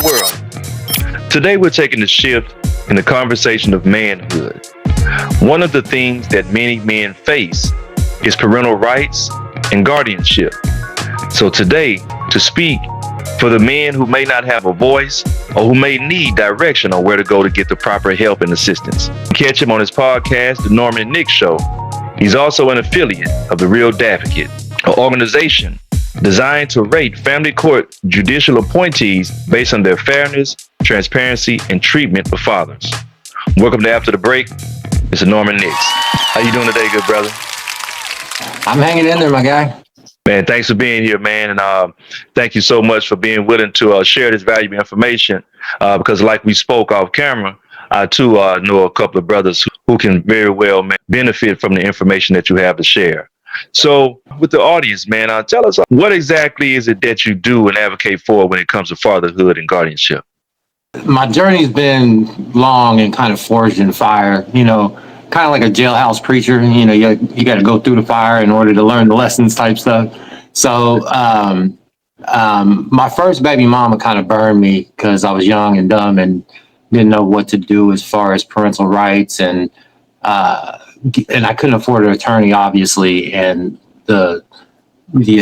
Hello, world. Today, we're taking a shift in the conversation of manhood. One of the things that many men face is parental rights and guardianship. So, today, to speak for the men who may not have a voice or who may need direction on where to go to get the proper help and assistance. Catch him on his podcast, The Norman Nick Show. He's also an affiliate of the Real Advocate, an organization designed to rate family court judicial appointees based on their fairness, transparency, and treatment of fathers. Welcome to After the Break. It's Norman Nix. How you doing today, good brother? I'm hanging in there, my guy. Man, thanks for being here, man. And thank you so much for being willing to share this valuable information. Because like we spoke off camera, I too know a couple of brothers who can very well benefit from the information that you have to share. So with the audience, man, tell us what exactly is it that you do and advocate for when it comes to fatherhood and guardianship? My journey's been long and kind of forged in fire, kind of like a jailhouse preacher. You got to go through the fire in order to learn the lessons type stuff. So my first baby mama kind of burned me because I was young and dumb and didn't know what to do as far as parental rights, and I couldn't afford an attorney, obviously, and the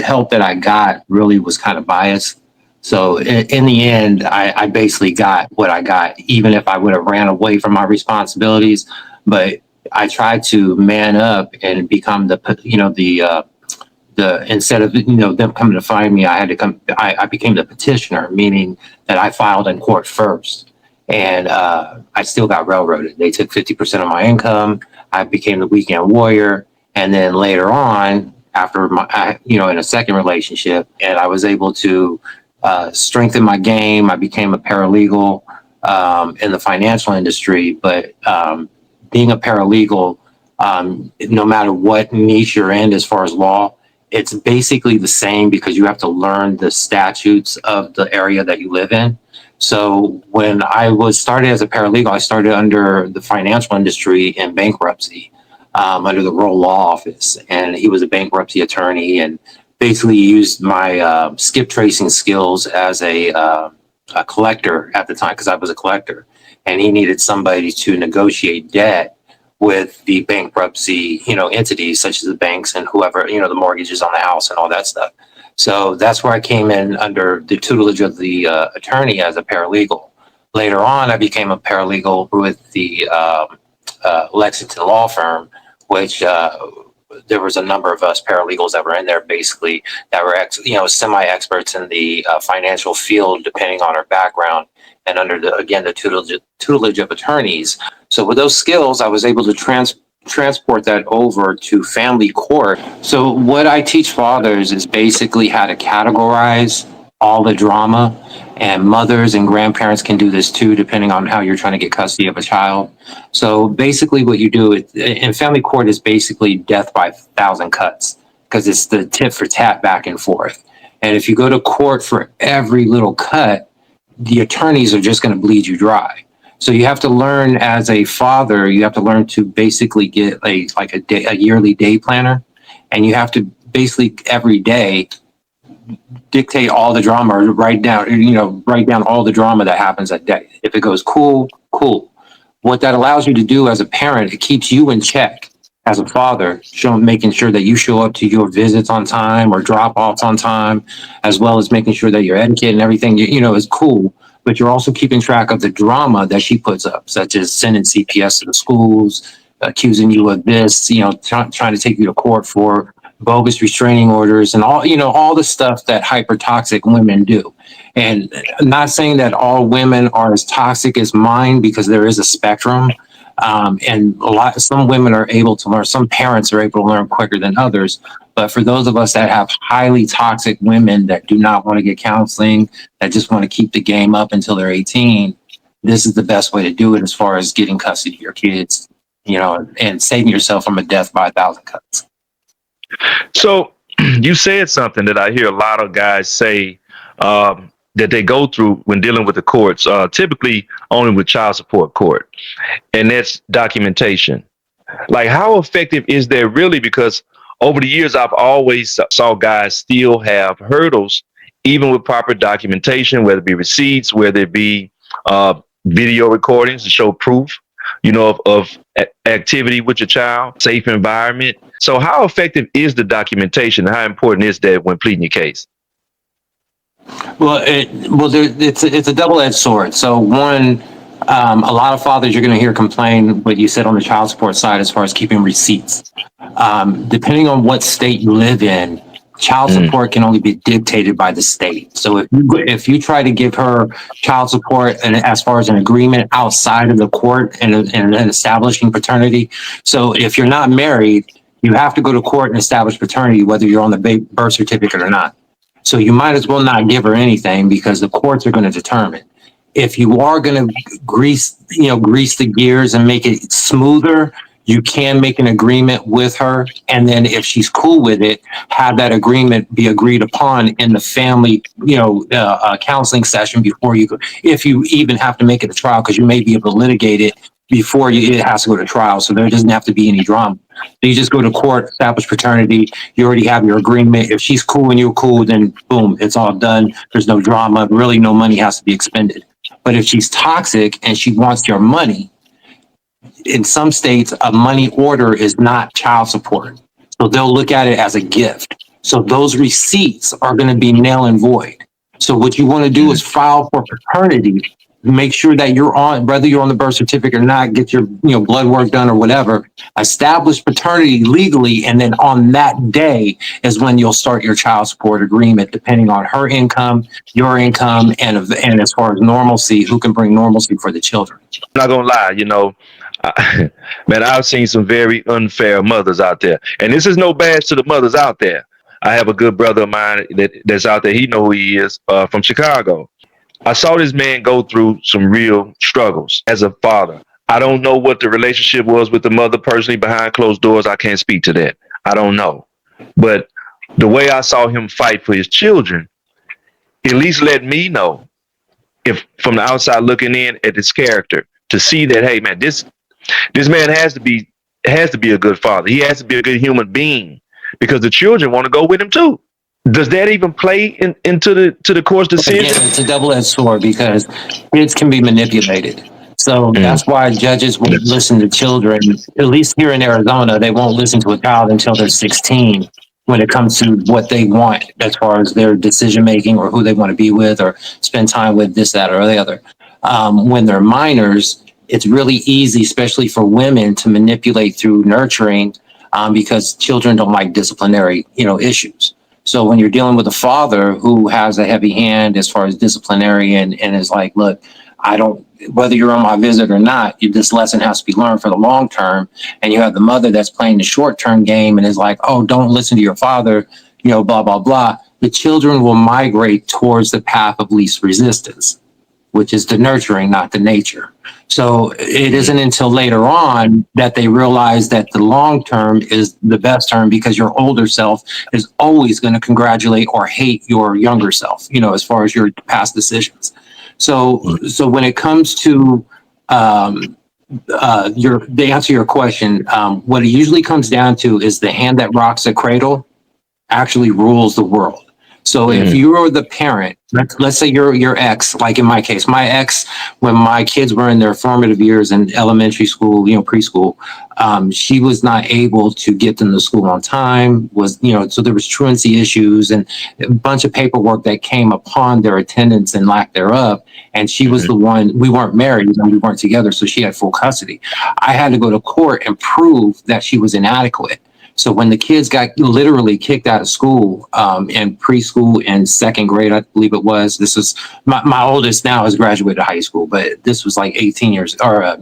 help that I got really was kind of biased. So in the end, I basically got what I got, even if I would have ran away from my responsibilities. But I tried to man up and become the instead of them coming to find me, I became the petitioner, meaning that I filed in court first, and I still got railroaded. They took 50% of my income. I became the weekend warrior, and then later on, after in a second relationship, and I was able to strengthen my game. I became a paralegal in the financial industry, but being a paralegal, no matter what niche you're in as far as law, it's basically the same because you have to learn the statutes of the area that you live in. So when I was started as a paralegal, I started under the financial industry in bankruptcy, under the Roll Law Office, and he was a bankruptcy attorney, and basically used my skip tracing skills as a collector at the time, because I was a collector, and he needed somebody to negotiate debt with the bankruptcy, entities such as the banks and whoever, the mortgages on the house and all that stuff. So that's where I came in under the tutelage of the attorney as a paralegal. Later on, I became a paralegal with the Lexington Law Firm, which there was a number of us paralegals that were in there basically that were semi-experts in the financial field, depending on our background, and under the tutelage of attorneys. So with those skills, I was able to transport that over to family court. So what I teach fathers is basically how to categorize all the drama, and mothers and grandparents can do this too, depending on how you're trying to get custody of a child. So basically what you do in family court is basically death by 1,000 cuts, because it's the tit for tat back and forth. And if you go to court for every little cut, the attorneys are just going to bleed you dry. So you have to learn as a father, you have to learn to basically get a yearly day planner, and you have to basically every day dictate all the drama, or write down all the drama that happens that day. If it goes cool. What that allows you to do as a parent, it keeps you in check as a father, making sure that you show up to your visits on time or drop-offs on time, as well as making sure that your etiquette and everything, is cool. But you're also keeping track of the drama that she puts up, such as sending CPS to the schools, accusing you of this, trying to take you to court for bogus restraining orders, and all the stuff that hyper toxic women do. And I'm not saying that all women are as toxic as mine, because there is a spectrum. And some women are able to learn, some parents are able to learn quicker than others. But for those of us that have highly toxic women that do not want to get counseling, that just want to keep the game up until they're 18, this is the best way to do it as far as getting custody of your kids, and saving yourself from a death by 1,000 cuts. So you said something that I hear a lot of guys say that they go through when dealing with the courts, typically only with child support court, and that's documentation. Like, how effective is that really? Because over the years, I've always saw guys still have hurdles even with proper documentation, whether it be receipts, whether it be video recordings to show proof, of activity with your child, safe environment. So how effective is the documentation? How important is that when pleading your case? Well, it's a double-edged sword. So one, a lot of fathers you're going to hear complain what you said on the child support side as far as keeping receipts. Depending on what state you live in, child support can only be dictated by the state. So if you try to give her child support and as far as an agreement outside of the court and establishing paternity, so if you're not married, you have to go to court and establish paternity, whether you're on the birth certificate or not. So you might as well not give her anything because the courts are going to determine. If you are going to grease the gears and make it smoother, you can make an agreement with her. And then if she's cool with it, have that agreement be agreed upon in the family, counseling session before you go, if you even have to make it a trial, because you may be able to litigate it before it has to go to trial. So there doesn't have to be any drama. You just go to court, establish paternity. You already have your agreement. If she's cool and you're cool, then boom, it's all done. There's no drama. Really, no money has to be expended. But if she's toxic and she wants your money, in some states, a money order is not child support. So they'll look at it as a gift. So those receipts are going to be null and void. So what you want to do is file for paternity. Make sure that you're on, whether you're on the birth certificate or not, get your blood work done or whatever, establish paternity legally. And then on that day is when you'll start your child support agreement, depending on her income, your income, and as far as normalcy, who can bring normalcy for the children. I'm not going to lie, man, I've seen some very unfair mothers out there. And this is no badge to the mothers out there. I have a good brother of mine that's out there. He know who he is, from Chicago. I saw this man go through some real struggles as a father. I don't know what the relationship was with the mother personally behind closed doors. I can't speak to that. I don't know. But the way I saw him fight for his children, at least let me know, if from the outside looking in at his character, to see that, hey man, this man has to be a good father. He has to be a good human being, because the children want to go with him too. Does that even play into the court's decision? Again, it's a double-edged sword because kids can be manipulated. So that's why judges won't listen to children. At least here in Arizona, they won't listen to a child until they're 16 when it comes to what they want as far as their decision-making or who they want to be with or spend time with, this, that, or the other. When they're minors, it's really easy, especially for women, to manipulate through nurturing because children don't like disciplinary, issues. So when you're dealing with a father who has a heavy hand as far as disciplinary and is like, look, whether you're on my visit or not, this lesson has to be learned for the long term. And you have the mother that's playing the short term game and is like, oh, don't listen to your father, blah, blah, blah. The children will migrate towards the path of least resistance, which is the nurturing, not the nature. So it isn't until later on that they realize that the long term is the best term, because your older self is always going to congratulate or hate your younger self, as far as your past decisions. So when it comes to the answer to your question, what it usually comes down to is the hand that rocks the cradle actually rules the world. So if you're the parent, let's say your ex, like in my case, my ex, when my kids were in their formative years in elementary school, preschool, she was not able to get them to school on time, so there was truancy issues and a bunch of paperwork that came upon their attendance and lack thereof. And she was the one, we weren't married and we weren't together, so she had full custody. I had to go to court and prove that she was inadequate. So when the kids got literally kicked out of school, in preschool and second grade, I believe it was, this is my oldest now has graduated high school, but this was like 18 years or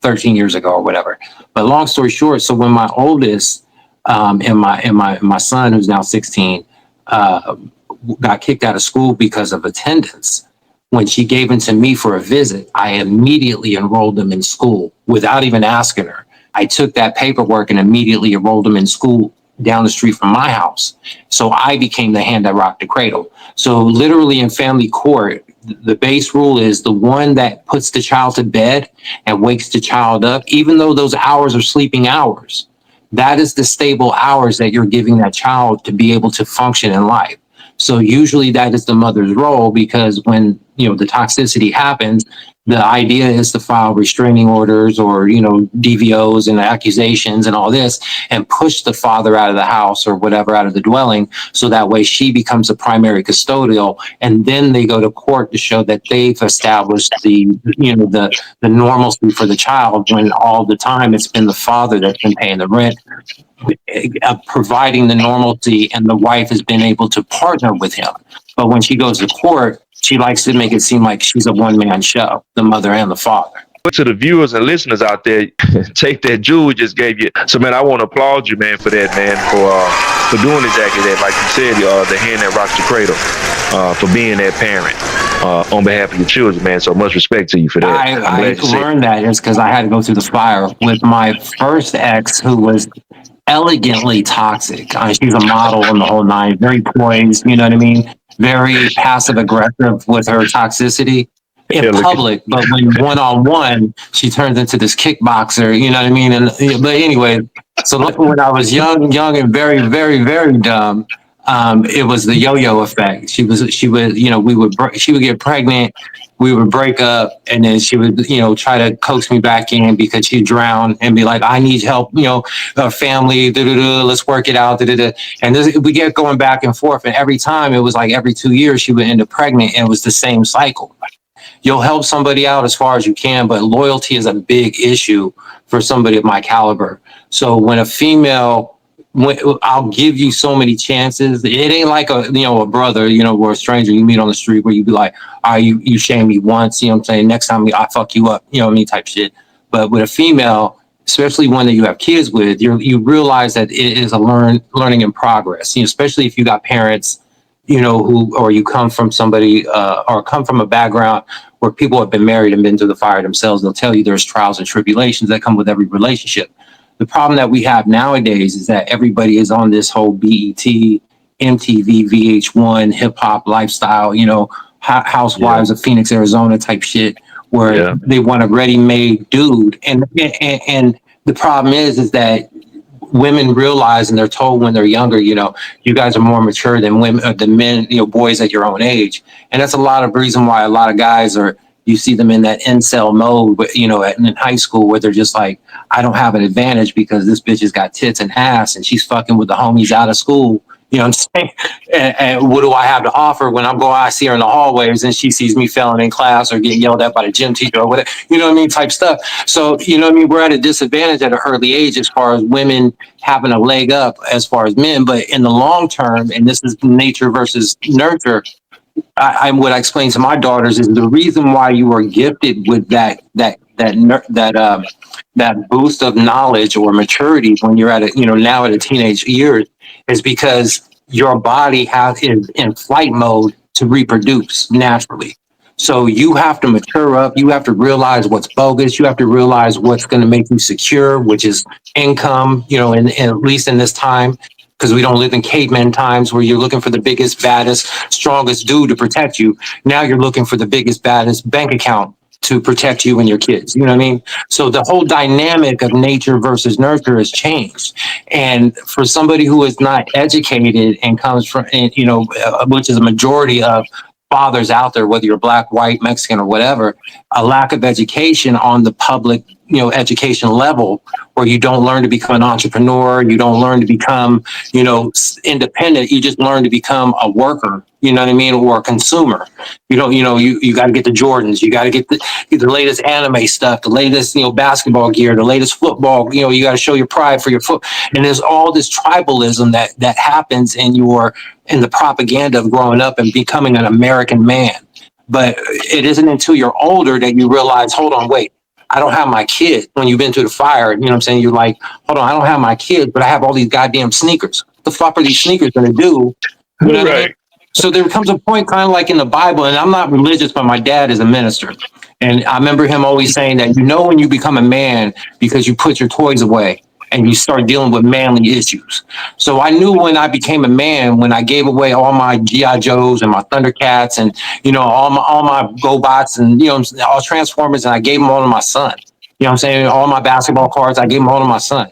13 years ago or whatever. But long story short, so when my oldest and my son, who's now 16, got kicked out of school because of attendance, when she gave him to me for a visit, I immediately enrolled him in school without even asking her. I took that paperwork and immediately enrolled him in school down the street from my house. So I became the hand that rocked the cradle. So literally in family court, the base rule is the one that puts the child to bed and wakes the child up, even though those hours are sleeping hours, that is the stable hours that you're giving that child to be able to function in life. So usually that is the mother's role, because when, the toxicity happens, the idea is to file restraining orders or, DVOs and accusations and all this, and push the father out of the house or whatever, out of the dwelling. So that way she becomes the primary custodial. And then they go to court to show that they've established the normalcy for the child, when all the time it's been the father that's been paying the rent, providing the normalcy, and the wife has been able to partner with him. But when she goes to court, she likes to make it seem like she's a one-man show, the mother and the father. But to the viewers and listeners out there, take that Jules just gave you. So, man, I want to applaud you, man, for that, man, for doing exactly that. Like you said, the hand that rocks the cradle, for being that parent on behalf of your children, man. So much respect to you for that. I learned that is because I had to go through the fire with my first ex, who was elegantly toxic. She's a model in the whole nine, very poised, you know what I mean? Very passive aggressive with her toxicity in public, but when one-on-one, she turns into this kickboxer, you know what I mean? But anyway, so when I was young and very, very, very dumb, it was the yo-yo effect. She would, she would get pregnant, we would break up, and then she would, try to coax me back in because she'd drown and be like, I need help, family, let's work it out, and we get going back and forth. And every time, it was like every 2 years she would end up pregnant, and it was the same cycle. You'll help somebody out as far as you can, but loyalty is a big issue for somebody of my caliber. So when a female, I'll give you so many chances. It ain't like a brother, or a stranger you meet on the street where you be like, you shame me once, you know what I'm saying? Next time I fuck you up, you know what I mean, type shit. But with a female, especially one that you have kids with, you realize that it is a learning in progress, especially if you got parents, or you come from somebody, or come from a background where people have been married and been through the fire themselves. They'll tell you there's trials and tribulations that come with every relationship. The problem that we have nowadays is that everybody is on this whole BET, MTV, VH1, hip hop lifestyle, Housewives of Phoenix, Arizona type shit, where they want a ready-made dude. And the problem is that women realize, and they're told when they're younger, you guys are more mature than women, than men, boys at your own age. And that's a lot of reason why a lot of guys you see them in that incel mode, but in high school, where they're just like, I don't have an advantage because this bitch has got tits and ass and she's fucking with the homies out of school. You know what I'm saying? And what do I have to offer when I see her in the hallways and she sees me failing in class or getting yelled at by the gym teacher or whatever, you know what I mean, type stuff. So, we're at a disadvantage at an early age as far as women having a leg up as far as men. But in the long term, and this is nature versus nurture, what I explain to my daughters is the reason why you are gifted with that boost of knowledge or maturity when you're at now at a teenage years is because your body is in flight mode to reproduce naturally. So you have to mature up. You have to realize what's bogus. You have to realize what's going to make you secure, which is income, at least in this time. Because we don't live in caveman times where you're looking for the biggest, baddest, strongest dude to protect you. Now you're looking for the biggest, baddest bank account to protect you and your kids. You know what I mean? So the whole dynamic of nature versus nurture has changed. And for somebody who is not educated and comes from, which is a majority of fathers out there, whether you're black, white, Mexican, or whatever, a lack of education on the public, education level, where you don't learn to become an entrepreneur, you don't learn to become, independent, you just learn to become a worker, you know what I mean, or a consumer. You got to get the Jordans, you got to get the latest anime stuff, the latest, basketball gear, the latest football, you got to show your pride for your foot. And there's all this tribalism that happens in the propaganda of growing up and becoming an American man. But it isn't until you're older that you realize, hold on, wait, I don't have my kid. When you've been through the fire, you know what I'm saying? You're like, hold on, I don't have my kid, but I have all these goddamn sneakers. What the fuck are these sneakers going to do? You know what I mean? So there comes a point kind of like in the Bible, and I'm not religious, but my dad is a minister. And I remember him always saying that, when you become a man because you put your toys away and you start dealing with manly issues. So I knew when I became a man, when I gave away all my G.I. Joes and my Thundercats and, all my GoBots and, all Transformers, and I gave them all to my son. You know what I'm saying? All my basketball cards, I gave them all to my son.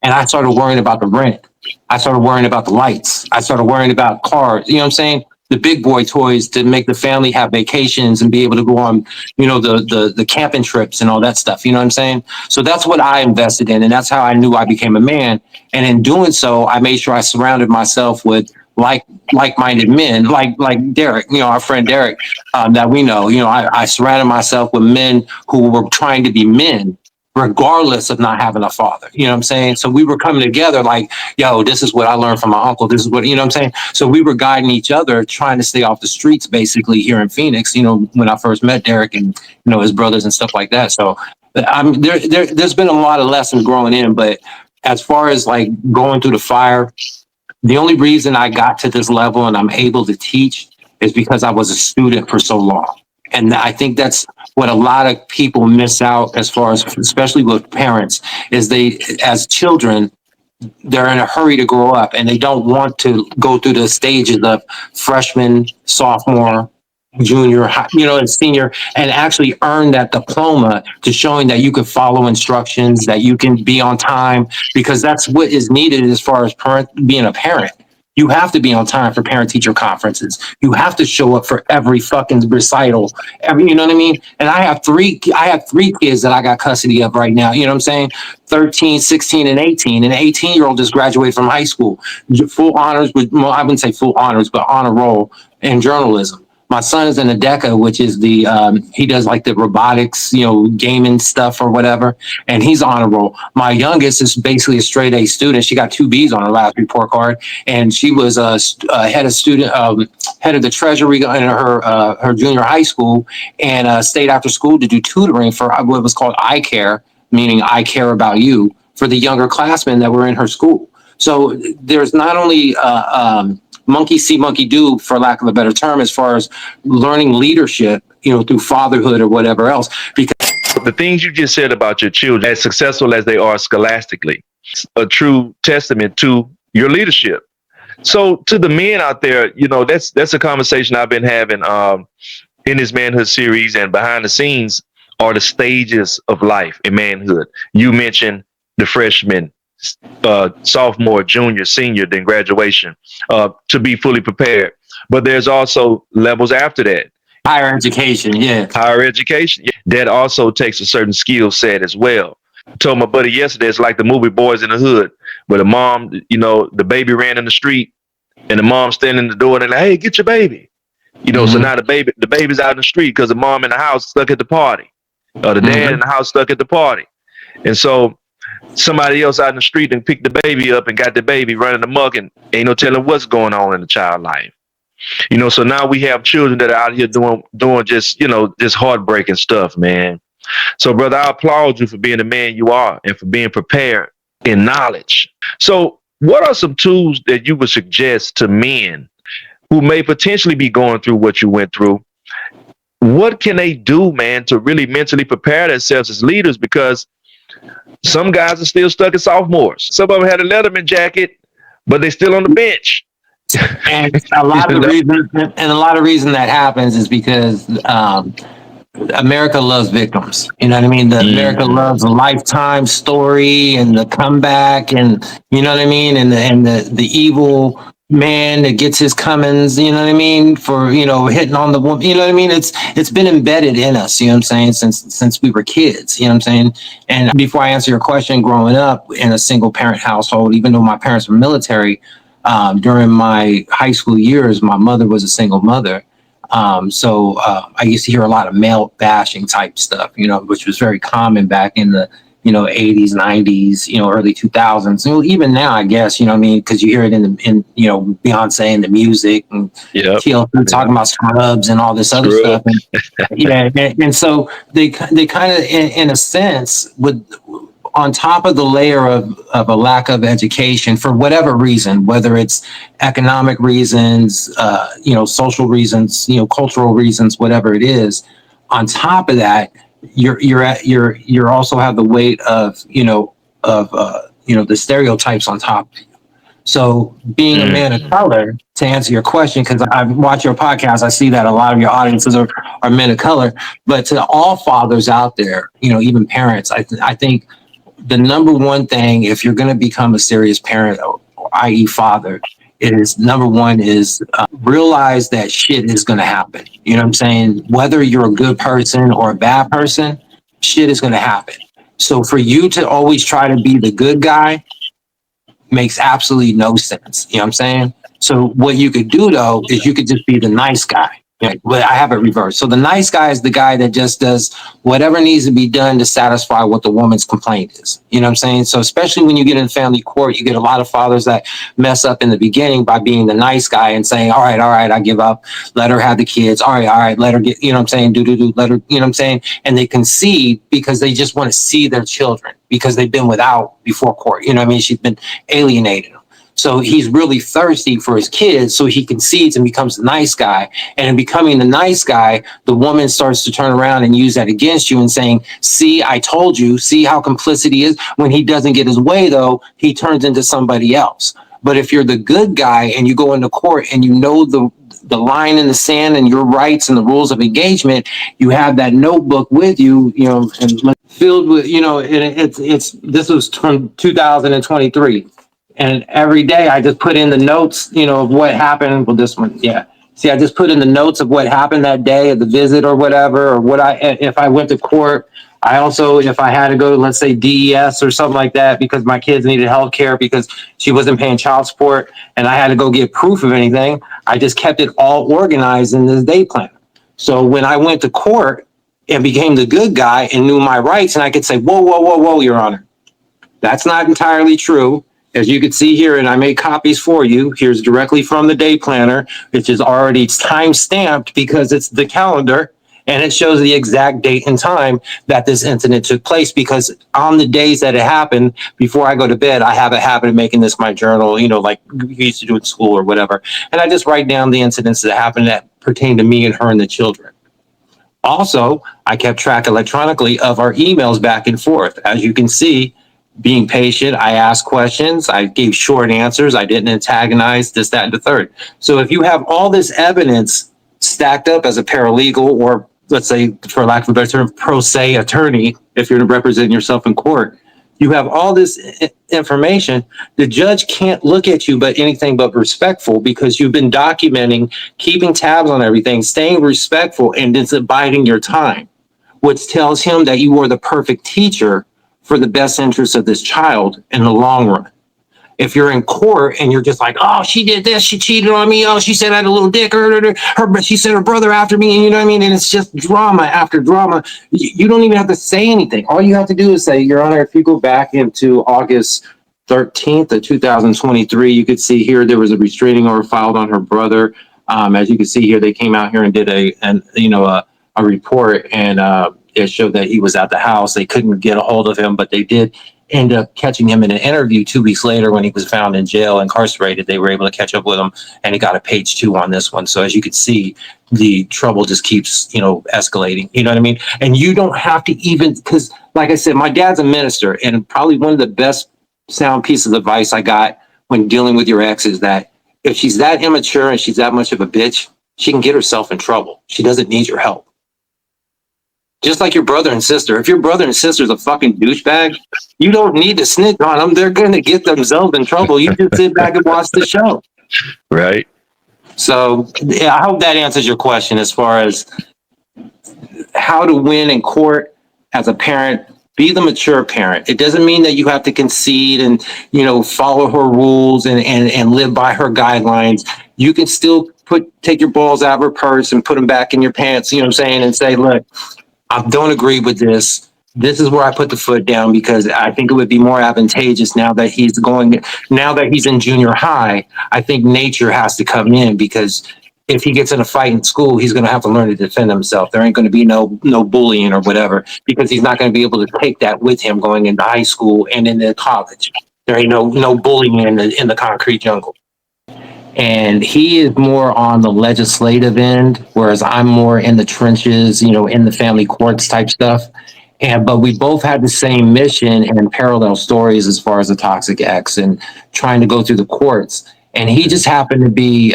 And I started worrying about the rent. I started worrying about the lights. I started worrying about cars. You know what I'm saying? the big boy toys to make the family have vacations and be able to go on, the camping trips and all that stuff. You know what I'm saying? So that's what I invested in. And that's how I knew I became a man. And in doing so, I made sure I surrounded myself with like-minded men, like Derek, our friend Derek, that we know. I surrounded myself with men who were trying to be men, regardless of not having a father. You know what I'm saying? So we were coming together like, yo, this is what I learned from my uncle. This is what, you know what I'm saying? So we were guiding each other, trying to stay off the streets, basically, here in Phoenix, when I first met Derek and, his brothers and stuff like that. So there's been a lot of lessons growing in, but as far as like going through the fire, the only reason I got to this level and I'm able to teach is because I was a student for so long. And I think that's what a lot of people miss out as far as, especially with parents, is they, as children, they're in a hurry to grow up and they don't want to go through the stages of freshman, sophomore, junior, and senior, and actually earn that diploma to showing that you can follow instructions, that you can be on time, because that's what is needed as far as being a parent. You have to be on time for parent-teacher conferences. You have to show up for every fucking recital. You know what I mean? And I have three kids that I got custody of right now. You know what I'm saying? 13, 16, and 18. And an 18-year-old just graduated from high school. Full honors I wouldn't say full honors, but honor roll in journalism. My son is in a DECA, which is he does like the robotics, gaming stuff or whatever, and he's on a roll. My youngest is basically a straight A student. She got 2 Bs on her last report card, and she was head of the treasury in her junior high school, and stayed after school to do tutoring for what was called I Care, meaning I care about you, for the younger classmen that were in her school. So there's not only monkey see, monkey do, for lack of a better term, as far as learning leadership, through fatherhood or whatever else. Because the things you just said about your children, as successful as they are scholastically, a true testament to your leadership. So to the men out there, that's a conversation I've been having in this manhood series, and behind the scenes are the stages of life in manhood. You mentioned the freshman, sophomore, junior, senior, then graduation, to be fully prepared. But there's also levels after that. Higher education, yeah. Higher education. That also takes a certain skill set as well. I told my buddy yesterday, it's like the movie Boys in the Hood, where the mom, the baby ran in the street, and the mom standing in the door and they're like, hey, get your baby. So now the baby's out in the street because the mom in the house stuck at the party. The dad in the house stuck at the party. And so somebody else out in the street and picked the baby up and got the baby running amok, and ain't no telling what's going on in the child life. So now we have children that are out here doing just, just heartbreaking stuff, man. So, brother, I applaud you for being the man you are and for being prepared in knowledge. So what are some tools that you would suggest to men who may potentially be going through what you went through? What can they do, man, to really mentally prepare themselves as leaders? Because some guys are still stuck as sophomores. Some of them had a Letterman jacket, but they're still on the bench. And a lot of the reason that happens is because America loves victims. You know what I mean? America loves a lifetime story and the comeback, and you know what I mean, and the evil man that gets his comings, you know what I mean, for hitting on the woman, you know what I mean. It's been embedded in us, you know what I'm saying, since we were kids, you know what I'm saying. And before I answer your question, growing up in a single parent household, even though my parents were military, during my high school years, my mother was a single mother. So I used to hear a lot of male bashing type stuff, which was very common back in the 80s, 90s, early 2000s. Even now, I guess, you know what I mean? Because you hear it in Beyonce and the music, and TLC talking about scrubs and all this other stuff. And so they kind of, in a sense, would, on top of the layer of a lack of education for whatever reason, whether it's economic reasons, social reasons, cultural reasons, whatever it is, on top of that, you're also have the weight of the stereotypes on top of you. So being a man of color, to answer your question, because I watch your podcast, I see that a lot of your audiences are men of color. But to all fathers out there, even parents, I think the number one thing, if you're going to become a serious parent, i.e. father, is number one is realize that shit is going to happen. You know what I'm saying? Whether you're a good person or a bad person, shit is going to happen. So for you to always try to be the good guy makes absolutely no sense. You know what I'm saying? So what you could do though is you could just be the nice guy. But I have it reversed. So the nice guy is the guy that just does whatever needs to be done to satisfy what the woman's complaint is. You know what I'm saying? So especially when you get in family court, you get a lot of fathers that mess up in the beginning by being the nice guy and saying, all right, I give up. Let her have the kids. All right, let her get, you know what I'm saying? Let her, you know what I'm saying? And they concede because they just want to see their children because they've been without before court. You know what I mean? She's been alienated. So he's really thirsty for his kids, so he concedes and becomes the nice guy. And in becoming the nice guy, the woman starts to turn around and use that against you and saying, see, I told you, see how complicit he is. When he doesn't get his way, though, he turns into somebody else. But if you're the good guy and you go into court and you know the line in the sand and your rights and the rules of engagement, you have that notebook with you, you know, and filled with, you know, and this was 2023. And every day I just put in the notes, you know, of what happened. Well, this one, yeah. See, I just put in the notes of what happened that day at the visit or whatever, or if I went to court. I also, if I had to go to, let's say, DES or something like that, because my kids needed health care because she wasn't paying child support and I had to go get proof of anything, I just kept it all organized in this day plan. So when I went to court and became the good guy and knew my rights, and I could say, whoa, Your Honor, that's not entirely true. As you can see here, and I made copies for you, here's directly from the day planner, which is already time stamped because it's the calendar and it shows the exact date and time that this incident took place, because on the days that it happened, before I go to bed, I have a habit of making this my journal, you know, like we used to do in school or whatever. And I just write down the incidents that happened that pertain to me and her and the children. Also, I kept track electronically of our emails back and forth. As you can see, being patient, I asked questions, I gave short answers, I didn't antagonize this, that, and the third. So if you have all this evidence stacked up as a paralegal, or let's say, for lack of a better term, pro se attorney, if you're representing yourself in court, you have all this information, the judge can't look at you but anything but respectful, because you've been documenting, keeping tabs on everything, staying respectful, and it's abiding your time, which tells him that you are the perfect teacher for the best interest of this child in the long run. If you're in court and you're just like, oh, she did this, she cheated on me, oh, she said I had a little dick, she sent her brother after me, and you know what I mean? And it's just drama after drama. You don't even have to say anything. All you have to do is say, Your Honor, if you go back into August 13th of 2023, you could see here there was a restraining order filed on her brother. As you can see here, they came out here and did a report, and it showed that he was at the house. They couldn't get a hold of him, but they did end up catching him in an interview 2 weeks later when he was found in jail, incarcerated. They were able to catch up with him, and he got a page 2 on this one. So as you can see, the trouble just keeps, escalating. You know what I mean? And you don't have to even, because like I said, my dad's a minister, and probably one of the best sound pieces of advice I got when dealing with your ex is that if she's that immature and she's that much of a bitch, she can get herself in trouble. She doesn't need your help. Just like your brother and sister. If your brother and sister's a fucking douchebag, you don't need to snitch on them. They're going to get themselves in trouble. You just sit back and watch the show. Right. So yeah, I hope that answers your question as far as how to win in court as a parent. Be the mature parent. It doesn't mean that you have to concede and, follow her rules and live by her guidelines. You can still take your balls out of her purse and put them back in your pants, you know what I'm saying, and say, look, I don't agree with this. This is where I put the foot down, because I think it would be more advantageous now that he's in junior high. I think nature has to come in, because if he gets in a fight in school, he's going to have to learn to defend himself. There ain't going to be no bullying or whatever, because he's not going to be able to take that with him going into high school and into college. There ain't no bullying in the concrete jungle. And he is more on the legislative end, whereas I'm more in the trenches, in the family courts type stuff. But we both had the same mission and parallel stories as far as the toxic ex and trying to go through the courts. And he just happened to be,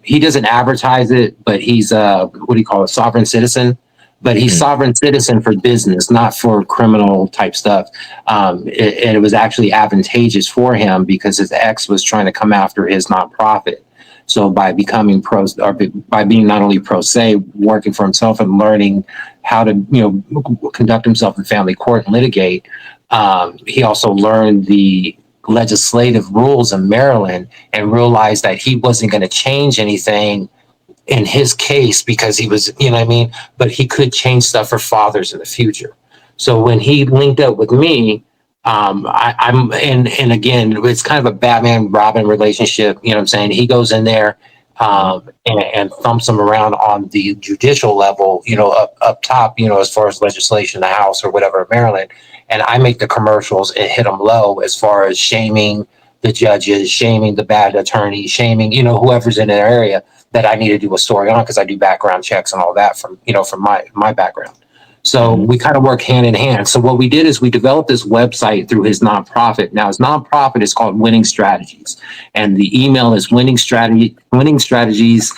he doesn't advertise it, but he's a sovereign citizen. but he's sovereign citizen for business, not for criminal type stuff. And it was actually advantageous for him because his ex was trying to come after his nonprofit. So by becoming by being not only pro se, working for himself and learning how to, conduct himself in family court and litigate, he also learned the legislative rules in Maryland and realized that he wasn't going to change anything in his case because he was, but he could change stuff for fathers in the future. So when he linked up with me, and again, it's kind of a Batman Robin relationship. You know what I'm saying? He goes in there and thumps him around on the judicial level, up top, as far as legislation, the House or whatever in Maryland. And I make the commercials and hit them low as far as shaming the judges, shaming the bad attorney, shaming, whoever's in their area that I need to do a story on because I do background checks and all that from my background. So we kind of work hand in hand. So what we did is we developed this website through his nonprofit. Now his nonprofit is called Winning Strategies, and the email is winningstrategies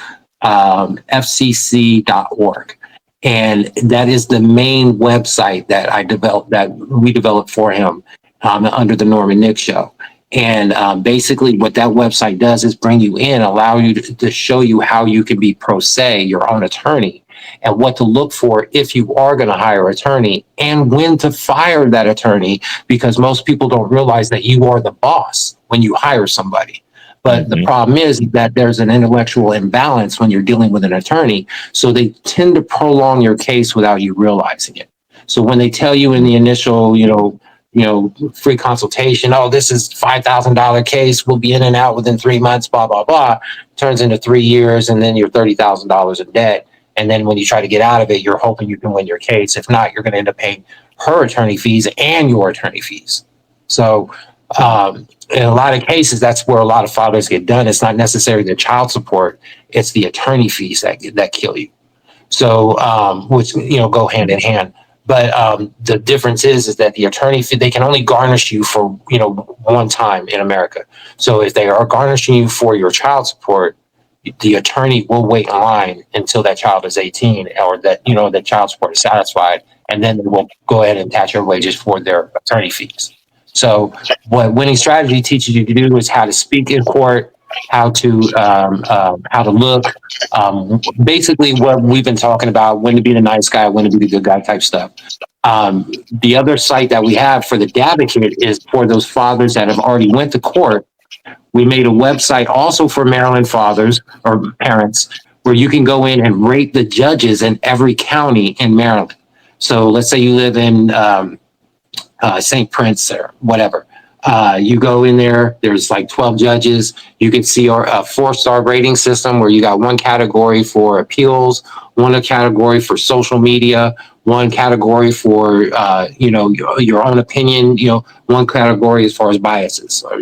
fcc.org. And that is the main website that we developed for him under the Norman Nick Show. And basically what that website does is bring you in, allow you to show you how you can be pro se, your own attorney, and what to look for if you are going to hire an attorney and when to fire that attorney, because most people don't realize that you are the boss when you hire somebody. But the problem is that there's an intellectual imbalance when you're dealing with an attorney. So they tend to prolong your case without you realizing it. So when they tell you in the initial, free consultation, oh, this is $5,000 case, we'll be in and out within 3 months, blah, blah, blah, turns into 3 years, and then you're $30,000 in debt. And then when you try to get out of it, you're hoping you can win your case. If not, you're going to end up paying her attorney fees and your attorney fees. So in a lot of cases, that's where a lot of fathers get done. It's not necessarily the child support, it's the attorney fees that kill you. So, which, go hand in hand. But the difference is that the attorney fee, they can only garnish you for, one time in America. So if they are garnishing you for your child support, the attorney will wait in line until that child is 18 or that, the child support is satisfied. And then they will go ahead and attach your wages for their attorney fees. So what Winning Strategy teaches you to do is how to speak in court, how to look, basically what we've been talking about, when to be the nice guy, when to be the good guy type stuff. The other site that we have for the Dabicate is for those fathers that have already went to court. We made a website also for Maryland fathers or parents where you can go in and rate the judges in every county in Maryland. So let's say you live in St. Prince or whatever. You go in there, there's like 12 judges. You can see our 4-star rating system where you got one category for appeals, one category for social media, one category for, your own opinion, one category as far as biases, or,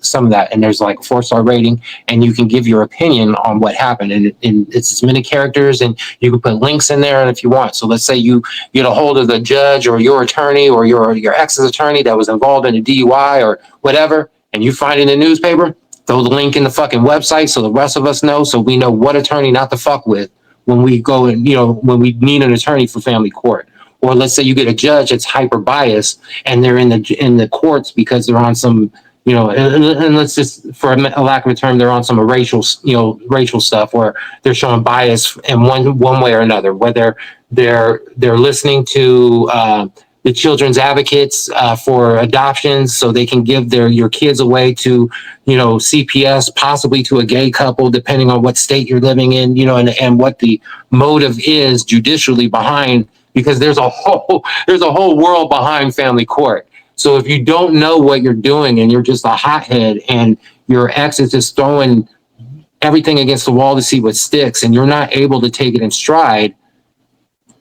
some of that. And there's like a 4-star rating and you can give your opinion on what happened. And it's as many characters and you can put links in there if you want. So let's say you get a hold of the judge or your attorney or your ex's attorney that was involved in a DUI or whatever, and you find it in the newspaper, throw the link in the fucking website so the rest of us know, so we know what attorney not to fuck with when we go and, when we need an attorney for family court. Or let's say you get a judge that's hyper biased and they're in the courts because they're on some, and let's just, for a lack of a term, they're on some racial stuff where they're showing bias in one way or another, whether they're listening to the children's advocates for adoptions so they can give your kids away to, CPS, possibly to a gay couple, depending on what state you're living in, and what the motive is judicially behind, because there's a whole world behind family court. So if you don't know what you're doing and you're just a hothead and your ex is just throwing everything against the wall to see what sticks and you're not able to take it in stride,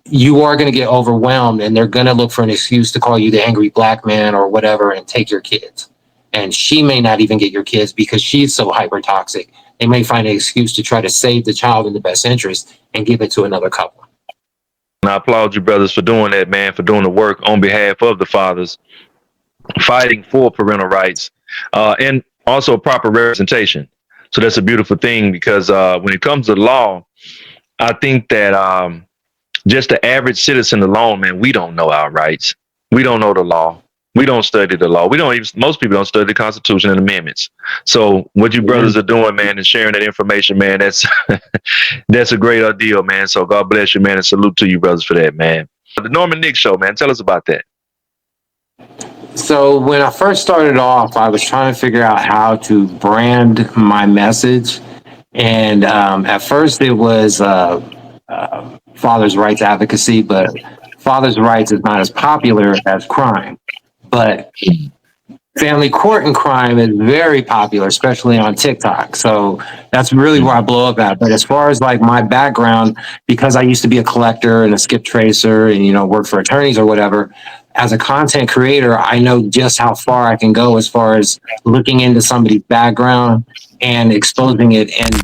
you are going to get overwhelmed and they're going to look for an excuse to call you the angry black man or whatever and take your kids. And she may not even get your kids because she's so hyper toxic. They may find an excuse to try to save the child in the best interest and give it to another couple. And I applaud you brothers for doing that, man, for doing the work on behalf of the fathers, fighting for parental rights, and also proper representation. So that's a beautiful thing because when it comes to law, I think that just the average citizen alone, man, we don't know our rights. We don't know the law. We don't study the law. We don't even, most people don't study the Constitution and amendments. So what you brothers are doing, man, and sharing that information, man, that's that's a great deal, man. So God bless you, man, and salute to you, brothers, for that, man. The Norman Nick Show, man, tell us about that. So when I first started off, I was trying to figure out how to brand my message. And at first it was father's rights advocacy, but father's rights is not as popular as crime. But family court and crime is very popular, especially on TikTok. So that's really where I blow up at. But as far as like my background, because I used to be a collector and a skip tracer and, you know, work for attorneys or whatever, as a content creator, I know just how far I can go as far as looking into somebody's background and exposing it. And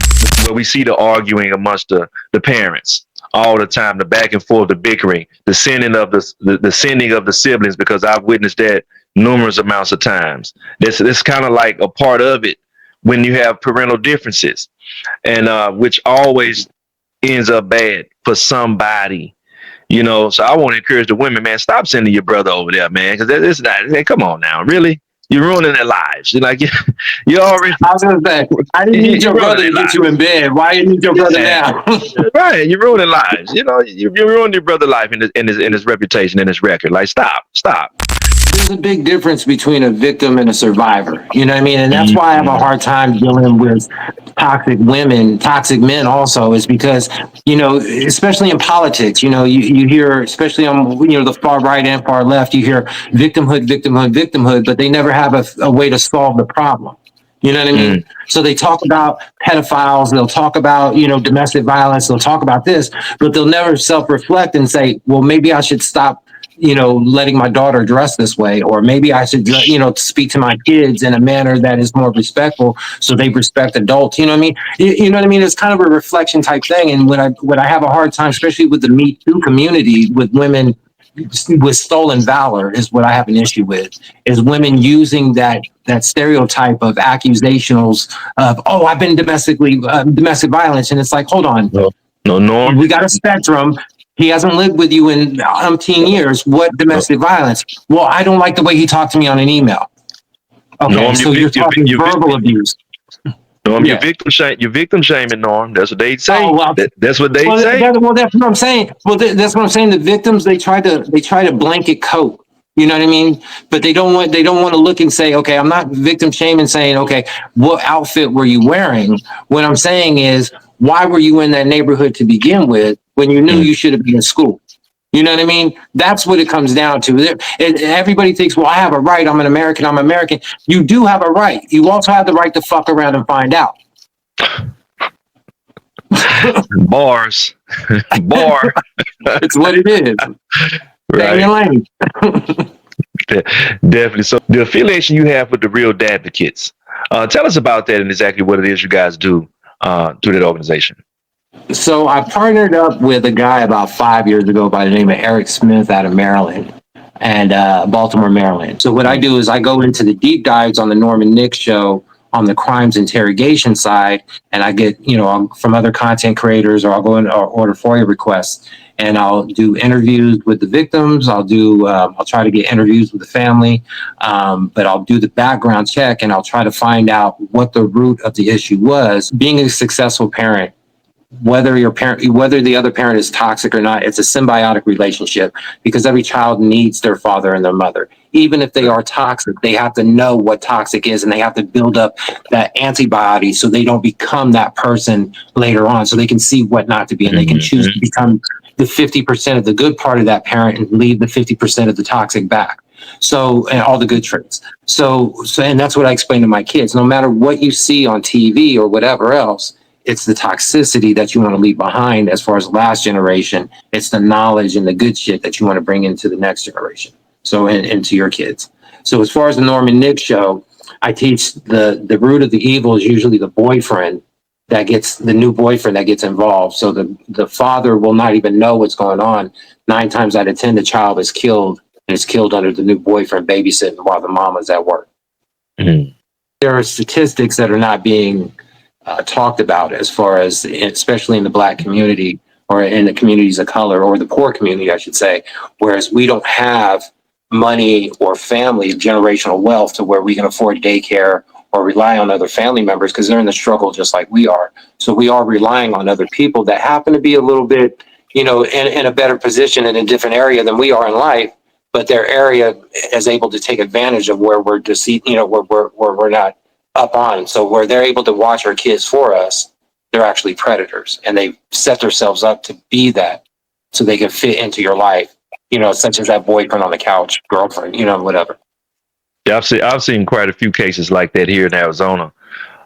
where we see the arguing amongst the parents all the time, the back and forth, the bickering, the sending of the sending of the siblings, because I've witnessed that numerous amounts of times. This kind of like a part of it when you have parental differences, and which always ends up bad for somebody. You know, so I want to encourage the women, man, stop sending your brother over there, man, because it's not. Hey, come on now, really? You're ruining their lives. You're like, you already. I was gonna say, I didn't need your brother to get you in bed. Why you need your brother now? Right, you're ruining lives. You know, you ruined your brother's life in his reputation, in his record. Like, stop. There's a big difference between a victim and a survivor. You know what I mean? And that's why I have a hard time dealing with toxic women, toxic men also, is because, you know, especially in politics, you know, you hear, especially on, you know, the far right and far left, you hear victimhood, but they never have a way to solve the problem. You know what I mean? So they talk about pedophiles, they'll talk about, you know, domestic violence, they'll talk about this, but they'll never self-reflect and say, well, maybe I should stop, you know, letting my daughter dress this way, or maybe I should, you know, speak to my kids in a manner that is more respectful, so they respect adults. You know what I mean? You know what I mean? It's kind of a reflection type thing. And what I have a hard time, especially with the Me Too community, with women with stolen valor, is what I have an issue with, is women using that stereotype of accusationals of, oh, I've been domestic violence, and it's like, hold on, no, Norm. We got a spectrum. He hasn't lived with you in umpteen years. What domestic violence? Well, I don't like the way he talked to me on an email. Okay, Norm, so you're talking verbal abuse. Norm, you're victim shaming, Norm. That's what they say. Oh, well, that's what they say. That's what I'm saying. Well, that's what I'm saying. The victims, they try to blanket coat. You know what I mean? But they don't want to look and say, okay, I'm not victim shaming, saying, okay, what outfit were you wearing? What I'm saying is, why were you in that neighborhood to begin with when you knew you should have been in school? You know what I mean? That's what it comes down to. Everybody thinks, well, I have a right. I'm American. You do have a right. You also have the right to fuck around and find out. Bars. Bar. It's what it is. Right. Definitely. So the affiliation you have with the Real Dadvocates, tell us about that and exactly what it is you guys do through that organization. So I partnered up with a guy about 5 years ago by the name of Eric Smith out of Maryland and Baltimore, Maryland. So what I do is I go into the deep dives on the Norman Nick Show on the crimes interrogation side, and I get, you know, from other content creators, or I'll go in or order FOIA requests, and I'll do interviews with the victims. I'll try to get interviews with the family, but I'll do the background check, and I'll try to find out what the root of the issue was. Being a successful parent, whether the other parent is toxic or not, it's a symbiotic relationship, because every child needs their father and their mother. Even if they are toxic, they have to know what toxic is, and they have to build up that antibody so they don't become that person later on, so they can see what not to be, and they can choose to become the 50% of the good part of that parent and leave the 50% of the toxic back. So, and all the good traits. So, and that's what I explain to my kids. No matter what you see on TV or whatever else, it's the toxicity that you want to leave behind. As far as last generation, it's the knowledge and the good shit that you want to bring into the next generation. So, into your kids. So as far as the Norman Nick Show, I teach the root of the evil is usually the boyfriend the new boyfriend that gets involved. So the father will not even know what's going on. 9 times out of 10, the child is killed, and it's killed under the new boyfriend babysitting while the mom is at work. Mm-hmm. There are statistics that are not being talked about, as far as, especially in the Black community, or in the communities of color, or the poor community, I should say, whereas we don't have money or family, generational wealth to where we can afford daycare or rely on other family members because they're in the struggle just like we are. So we are relying on other people that happen to be a little bit, in a better position in a different area than we are in life, but their area is able to take advantage of where we're where we're not up on. So where they're able to watch our kids for us, they're actually predators, and they set themselves up to be that so they can fit into your life, such as that boyfriend on the couch, girlfriend, whatever. Yeah, I've seen quite a few cases like that here in Arizona.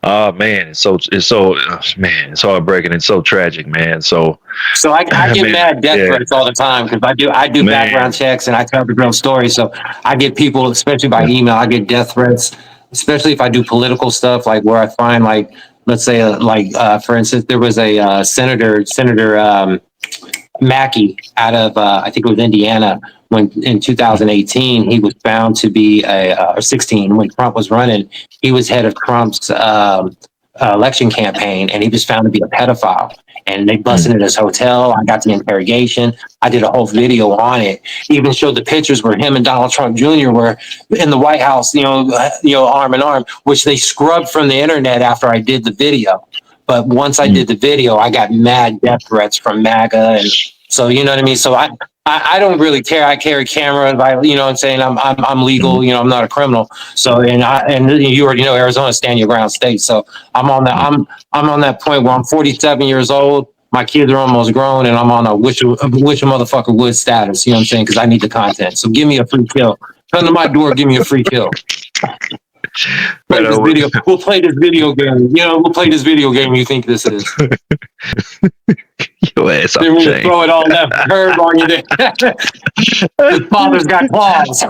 Oh man, it's heartbreaking. It's so tragic, man. So I get man, mad death threats all the time because I do man. background checks and I tell the real story. So I get people, especially by email, I get death threats, especially if I do political stuff, like where I find let's say for instance, there was a Senator Mackey out of I think it was Indiana, when in 2018 he was found to be or 16 when Trump was running. He was head of Trump's election campaign, and he was found to be a pedophile. And they busted in his hotel. I got the interrogation. I did a whole video on it. Even showed the pictures where him and Donald Trump Jr. were in the White House, arm in arm, which they scrubbed from the internet after I did the video. But once I did the video, I got mad death threats from MAGA, and so you know what I mean. So I don't really care. I carry cameras. You know what I'm saying? I'm legal. I'm not a criminal. So and you already know Arizona stand your ground state. So I'm on that point where I'm 47 years old. My kids are almost grown, and I'm on a wish a motherfucker would status. You know what I'm saying? Because I need the content. So give me a free kill. Come to my door. Give me a free kill. We'll play this video game. We'll play this video game you think this is. Your ass then we'll throw it all left curve on you there. His father's got claws.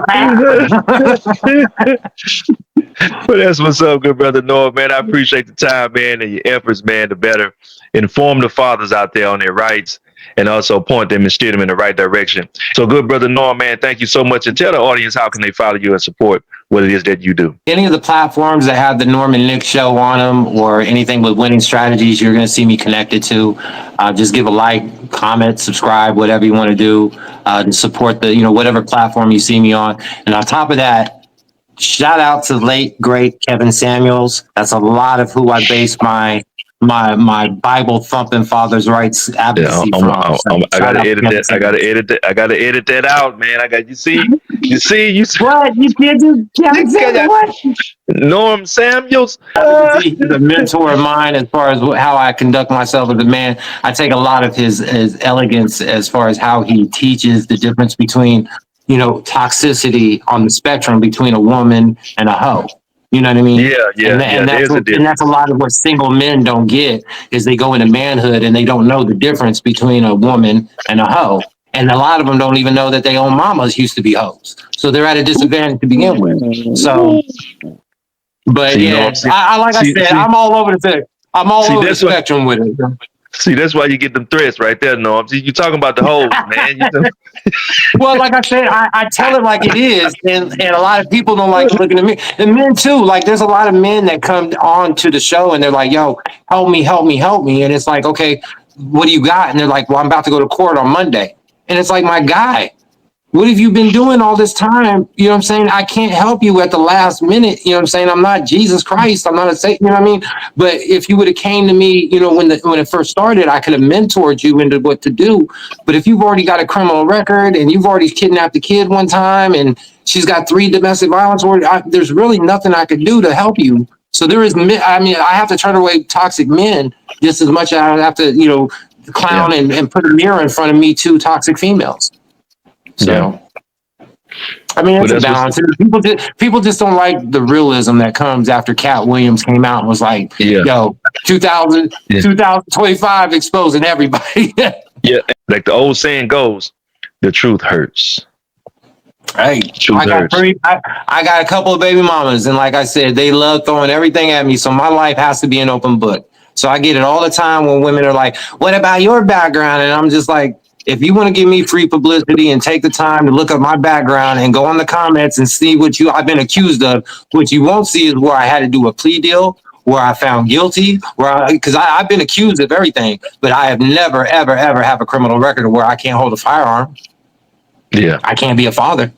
Well, that's what's up, good brother Noah, man. I appreciate the time, man, and your efforts, man, to better inform the fathers out there on their rights and also point them and steer them in the right direction. So, good brother Noah, man, thank you so much. And tell the audience how can they follow you and support what it is that you do. Any of the platforms that have the Norm and Nick show on them, or anything with winning strategies, you're going to see me connected to. Just give a like, comment, subscribe, whatever you want to do to support the, whatever platform you see me on. And on top of that, shout out to the late, great Kevin Samuels. That's a lot of who I base my Bible thumping father's rights advocacy from. I gotta edit that. I gotta edit that out, man. You see. What you did? What? Norm Samuels. He's a mentor of mine as far as how I conduct myself as a man. I take a lot of his elegance as far as how he teaches the difference between, toxicity on the spectrum between a woman and a hoe. You know what I mean? Yeah. And that's a lot of what single men don't get is they go into manhood and they don't know the difference between a woman and a hoe. And a lot of them don't even know that their own mamas used to be hoes. So they're at a disadvantage to begin with. So, but I'm all over the spectrum with it. See, that's why you get them threats right there, Norm. See, you're talking about the hoes, man. Well, like I said, I tell it like it is, and a lot of people don't like looking at me. And men too. Like, there's a lot of men that come on to the show and they're like, "Yo, help me," and it's like, "Okay, what do you got?" And they're like, "Well, I'm about to go to court on Monday," and it's like, "My guy, what have you been doing all this time?" You know what I'm saying? I can't help you at the last minute. You know what I'm saying? I'm not Jesus Christ. I'm not a Satan. You know what I mean? But if you would have came to me, when it first started, I could have mentored you into what to do. But if you've already got a criminal record and you've already kidnapped a kid one time and she's got 3 domestic violence orders, there's really nothing I could do to help you. So there is, I have to turn away toxic men just as much as I have to, clown and put a mirror in front of me too toxic females. So, it's a balance. People just don't like the realism that comes after Cat Williams came out and was like, "Yo, 2025 exposing everybody." Yeah, like the old saying goes, the truth hurts. Hey, I got a couple of baby mamas, and like I said, they love throwing everything at me. So my life has to be an open book. So I get it all the time when women are like, "What about your background?" And I'm just like, if you want to give me free publicity and take the time to look up my background and go on the comments and see what I've been accused of, what you won't see is where I had to do a plea deal where I found guilty, because I've been accused of everything, but I have never, ever, ever have a criminal record where I can't hold a firearm. Yeah. I can't be a father.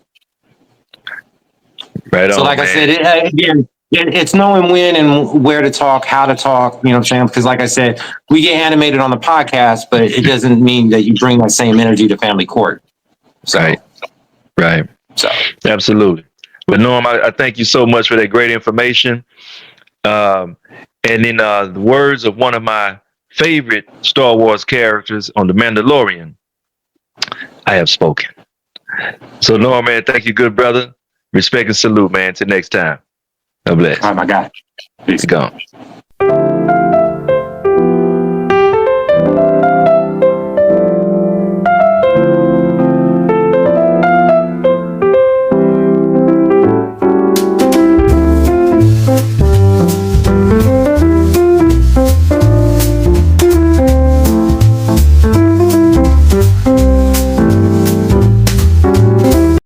Right on. So like man. I said, it's knowing when and where to talk, how to talk, you know what I'm saying? Because like I said, we get animated on the podcast, but it doesn't mean that you bring that same energy to family court. So, Right. So Absolutely. But Norm, I thank you so much for that great information. And in the words of one of my favorite Star Wars characters on The Mandalorian, I have spoken. So Norm, man, thank you, good brother. Respect and salute, man. Till next time. God bless. all right, my guy. Peace. Gone.